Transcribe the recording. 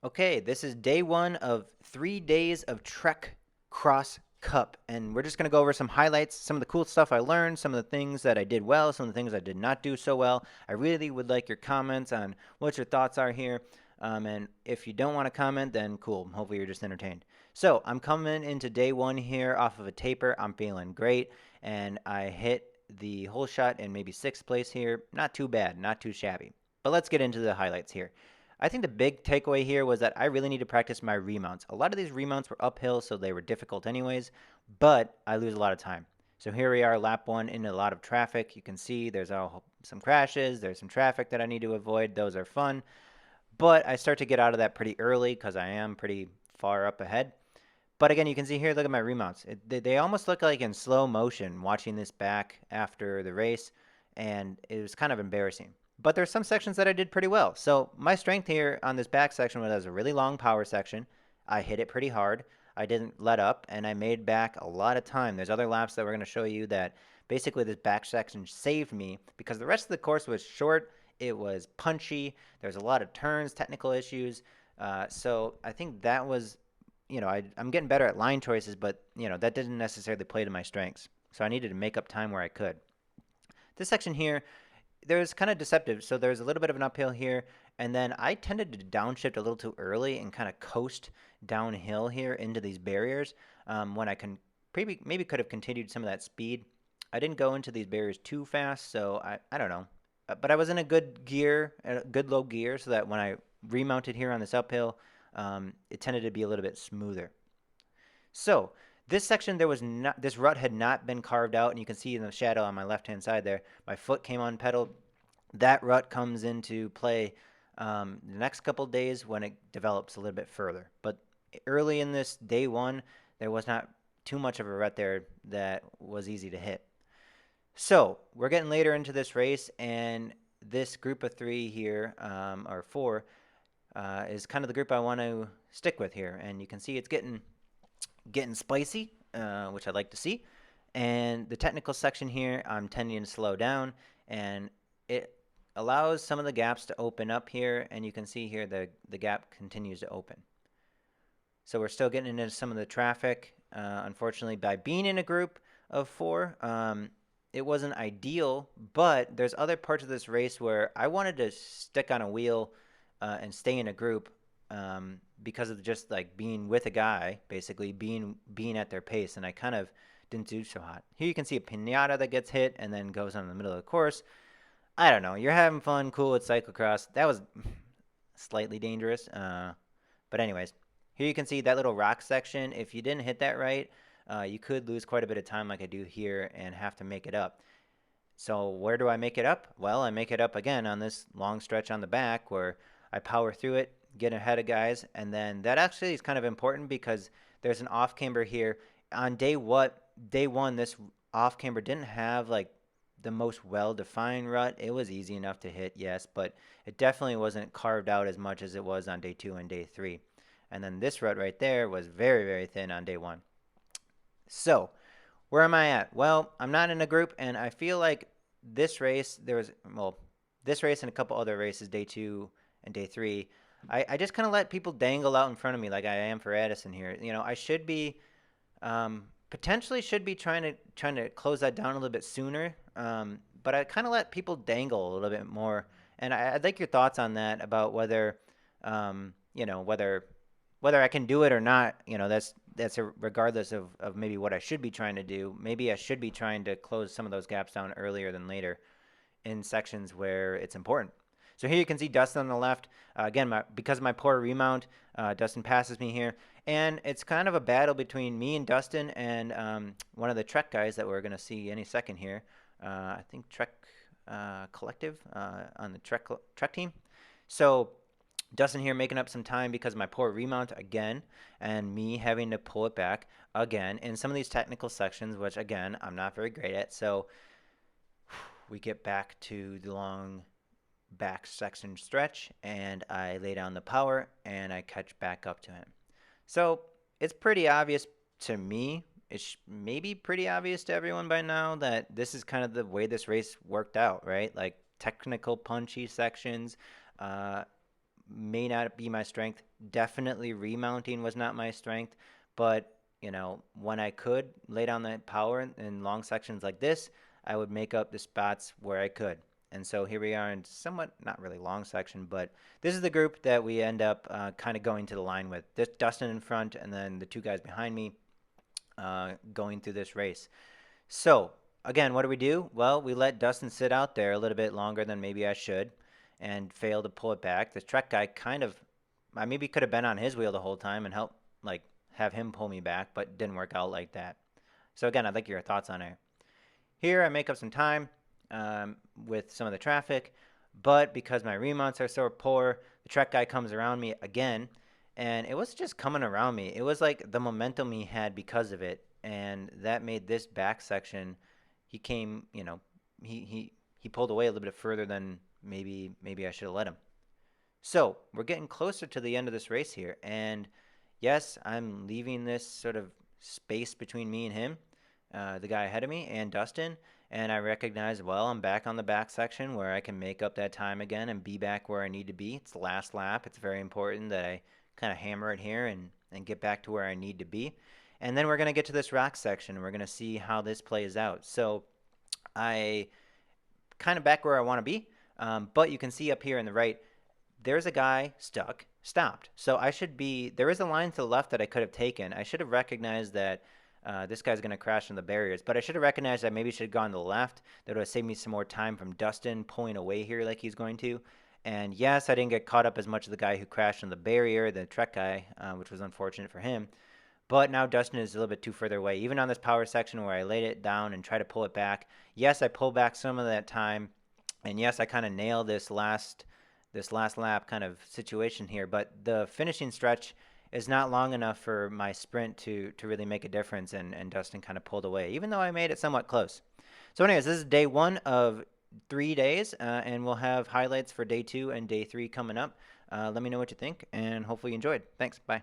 Okay, this is day one of 3 days of Trek Cross Cup, and we're just going to go over some highlights, some of the cool stuff I learned, some of the things that I did well, some of the things I did not do so well. I really would like your comments on what your thoughts are here, and if you don't want to comment, then cool. Hopefully you're just entertained. So I'm coming into day one here off of a taper. I'm feeling great, and I hit the whole shot in maybe sixth place here. Not too bad, not too shabby. But let's get into the highlights here. I think the big takeaway here was that I really need to practice my remounts. A lot of these remounts were uphill, so they were difficult anyways, but I lose a lot of time. So here we are, lap one, in a lot of traffic. You can see there's some crashes, there's some traffic that I need to avoid. Those are fun, but I start to get out of that pretty early because I am pretty far up ahead. But again, you can see here, look at my remounts. They almost look like in slow motion watching this back after the race, and it was kind of embarrassing. But there's some sections that I did pretty well. So my strength here on this back section was a really long power section. I hit it pretty hard. I didn't let up, and I made back a lot of time. There's other laps that we're going to show you that basically this back section saved me because the rest of the course was short. It was punchy. There's a lot of turns, technical issues. So I think that was, I'm getting better at line choices, but, that didn't necessarily play to my strengths. So I needed to make up time where I could. This section here, there's kind of deceptive. So there's a little bit of an uphill here, and then I tended to downshift a little too early and kind of coast downhill here into these barriers when I can maybe could have continued some of that speed. I didn't go into these barriers too fast, so I don't know. But I was in a good gear, a good low gear, so that when I remounted here on this uphill, it tended to be a little bit smoother. So this section, this rut had not been carved out, and you can see in the shadow on my left-hand side there, my foot came on pedal. That rut comes into play the next couple days when it develops a little bit further. But early in this day one, there was not too much of a rut there that was easy to hit. So we're getting later into this race, and this group of three here, or four, is kind of the group I want to stick with here. And you can see it's getting spicy, which I'd like to see. And the technical section here, I'm tending to slow down, and it allows some of the gaps to open up here, and you can see here the gap continues to open. So we're still getting into some of the traffic. Unfortunately, by being in a group of four, it wasn't ideal, but there's other parts of this race where I wanted to stick on a wheel and stay in a group because of just like being with a guy, basically being at their pace, and I kind of didn't do so hot. Here you can see a pinata that gets hit and then goes on in the middle of the course. I don't know. You're having fun, cool at cyclocross. That was slightly dangerous. But anyways, here you can see that little rock section. If you didn't hit that right, you could lose quite a bit of time like I do here and have to make it up. So where do I make it up? Well, I make it up again on this long stretch on the back where I power through it, get ahead of guys, and then that actually is kind of important because there's an off camber here. On day one, this off camber didn't have like the most well-defined rut. It was easy enough to hit, yes, but it definitely wasn't carved out as much as it was on day two and day three. And then this rut right there was very, very thin on day one. So where am I at? Well, I'm not in a group, and I feel like this race, this race and a couple other races, day two and day three, I just kind of let people dangle out in front of me like I am for Addison here. I should be potentially should be trying to close that down a little bit sooner, but I kind of let people dangle a little bit more. And I'd like your thoughts on that about whether whether I can do it or not. That's regardless of maybe what I should be trying to do. Maybe I should be trying to close some of those gaps down earlier than later in sections where it's important. So here you can see Dustin on the left. Again, because of my poor remount, Dustin passes me here. And it's kind of a battle between me and Dustin and one of the Trek guys that we're going to see any second here. I think Trek Collective on the Trek team. So Dustin here making up some time because of my poor remount again, and me having to pull it back again in some of these technical sections, which again, I'm not very great at. So we get back to the long back section stretch, and I lay down the power, and I catch back up to him. So it's pretty obvious to me. It's maybe pretty obvious to everyone by now that this is kind of the way this race worked out, right? Like technical punchy sections, may not be my strength. Definitely remounting was not my strength, but you know, when I could lay down that power in long sections like this, I would make up the spots where I could. And so here we are in somewhat, not really long section, but this is the group that we end up kind of going to the line with. This Dustin in front, and then the two guys behind me going through this race. So again, what do? Well, we let Dustin sit out there a little bit longer than maybe I should and fail to pull it back. The Trek guy kind of, I maybe could have been on his wheel the whole time and help like have him pull me back, but didn't work out like that. So again, I'd like your thoughts on it. Here I make up some time with some of the traffic, but because my remounts are so poor, the Trek guy comes around me again, and it was just coming around me. It was like the momentum he had because of it, and that made this back section. He came, you know, he pulled away a little bit further than maybe I should have let him. So we're getting closer to the end of this race here, and yes, I'm leaving this sort of space between me and him, the guy ahead of me, and Dustin. And I recognize, well, I'm back on the back section where I can make up that time again and be back where I need to be. It's the last lap. It's very important that I kind of hammer it here and get back to where I need to be. And then we're going to get to this rock section, and we're going to see how this plays out. So I kind of back where I want to be, but you can see up here in the right, there's a guy stopped. So I should be, there is a line to the left that I could have taken. I should have recognized that this guy's going to crash in the barriers, but I should have recognized that maybe should have gone to the left. That would have saved me some more time from Dustin pulling away here like he's going to. And yes, I didn't get caught up as much as the guy who crashed in the barrier, the Trek guy, which was unfortunate for him. But now Dustin is a little bit too further away. Even on this power section where I laid it down and tried to pull it back, yes, I pulled back some of that time. And yes, I kind of nailed this last lap kind of situation here. But the finishing stretch is not long enough for my sprint to really make a difference, and Dustin kind of pulled away, even though I made it somewhat close. So anyways, this is day 1 of 3 days, and we'll have highlights for day 2 and day 3 coming up. Let me know what you think, and hopefully you enjoyed. Thanks. Bye.